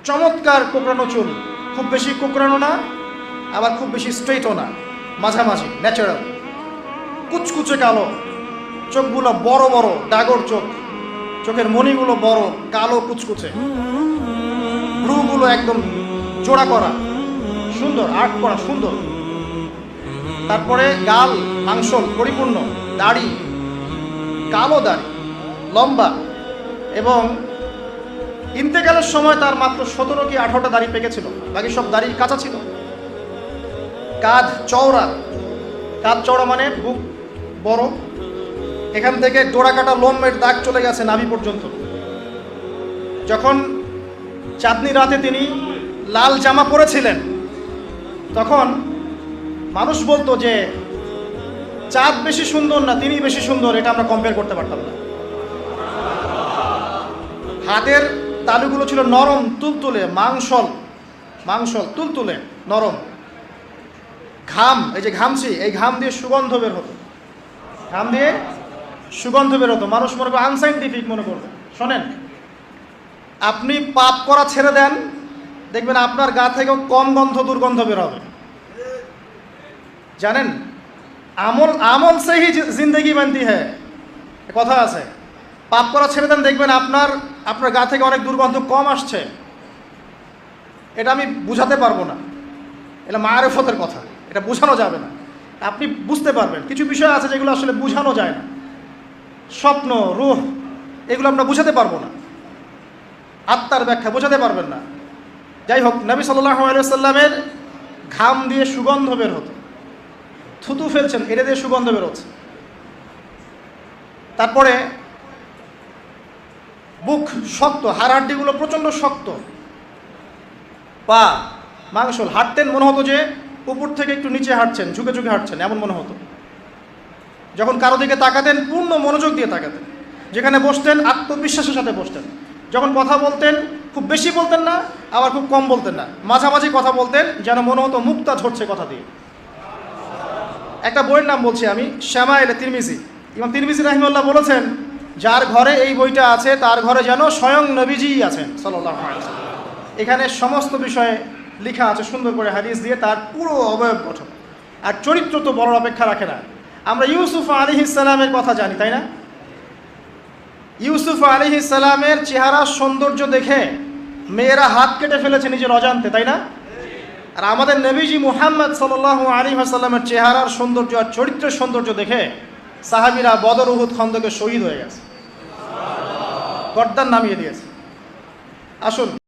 চমৎকার কোঁকড়ানো চুল, খুব বেশি কোঁকড়ানো না আবার খুব বেশি স্ট্রেটও না, মাঝামাঝি ন্যাচারাল, কুচকুচে কালো, চোখগুলো বড় বড় ডাগর চোখ, চোখের মণিগুলো বড় কালো কুচকুচে, ভ্রুগুলো একদম জোড়া করা, সুন্দর আর্ট করা সুন্দর। তারপরে গাল মাংসল পরিপূর্ণ, দাড়ি কালো দাড়ি লম্বা, এবং ইন্তেকালের সময় তার মাত্র 17 কি 18টা দাড়ি পেকেছিল, বাকি সব দাড়ি কাঁচা ছিল। কাঁধ চওড়া, কাঁধ চওড়া মানে বুক বড়, এখান থেকে ডোরা কাটা লোমের দাগ চলে গেছে নাভি পর্যন্ত। যখন চাঁদনি রাতে তিনি লাল জামা পরেছিলেন তখন মানুষ বলতো যে চাঁদ বেশি সুন্দর না তিনি বেশি সুন্দর, এটা আমরা কম্পেয়ার করতে পারতাম না। হাতের তালুগুলো ছিল নরম তুলতুলে, মাংসল তুলতুলে নরম। ঘাম, এই যে ঘামছি, এই ঘাম দিয়ে সুগন্ধ বের হতো, ঘাম দিয়ে সুগন্ধ বের হতো। মানুষ মনে করবে আনসাইন্টিফিক মনে করবে। শোনেন, আপনি পাপ করা ছেড়ে দেন, দেখবেন আপনার গা থেকেও কম দুর্গন্ধ বের হবে। জানেন, আমল সে হি জিন্দগি বানতি হ্যায়, কথা আছে। পাপ করা ছেড়ে দেন, দেখবেন আপনার গা থেকে অনেক দুর্গন্ধ কম আসছে। এটা আমি বুঝাতে পারবো না, এটা মারেফতের কথা, এটা বোঝানো যাবে না। আপনি বুঝতে পারবেন কিছু বিষয় আছে যেগুলো আসলে বোঝানো যায় না, স্বপ্ন রূহ এগুলো আমরা বুঝাতে পারবো না, আত্মার ব্যাখ্যা বোঝাতে পারবেন না। যাই হোক, নবী সাল্লাল্লাহু আলাইহি ওয়াসাল্লামের ঘাম দিয়ে সুগন্ধ বের হতো, থুতু ফেলছেন এটা দিয়ে সুগন্ধ বের হচ্ছে। তারপরে বুক শক্ত, হাড়গুলো প্রচণ্ড শক্ত, পা মাংসল, হাঁটতেন মনে হতো যে উপর থেকে একটু নিচে হাঁটছেন, ঝুঁকে ঝুঁকে হাঁটছেন এমন মনে হতো। যখন কারো দিকে তাকাতেন পূর্ণ মনোযোগ দিয়ে তাকাতেন, যেখানে বসতেন আত্মবিশ্বাসের সাথে বসতেন। যখন কথা বলতেন খুব বেশি বলতেন না, আবার খুব কম বলতেন না, মাঝামাঝি কথা বলতেন, যেন মনে হতো মুক্তা ঝরছে কথা দিয়ে। একটা বইয়ের নাম বলছি আমি, শামাইল তিরমিজি। ইমাম তিরমিজি রাহিমাহুল্লাহ বলেছেন, যার ঘরে এই বইটা আছে তার ঘরে যেন স্বয়ং নবীজিই আছেন সাল্লাল্লাহু আলাইহি ওয়াসাল্লাম। এখানে সমস্ত বিষয়ে লেখা আছে সুন্দর করে হাদিস দিয়ে, তার পুরো অবয়ব গঠন আর চরিত্র তো বলার অপেক্ষা রাখে না। আমরা ইউসুফ আলাইহিস সালামের কথা জানি, তাই না? ইউসুফ আলাইহিস সালামের চেহারা সৌন্দর্য দেখে মেয়েরা হাত কেটে ফেলেছে নিজের অজান্তে, তাই না? আর আমাদের নবীজি মুহাম্মদ সাল্লাল্লাহু আলাইহি ওয়াসাল্লামের চেহারার সৌন্দর্য আর চরিত্রের সৌন্দর্য দেখে সাহাবীরা বদর উহুদ খন্দকে শহীদ হয়ে গেছে, গর্দান নামিয়ে দিয়েছে। আসুন।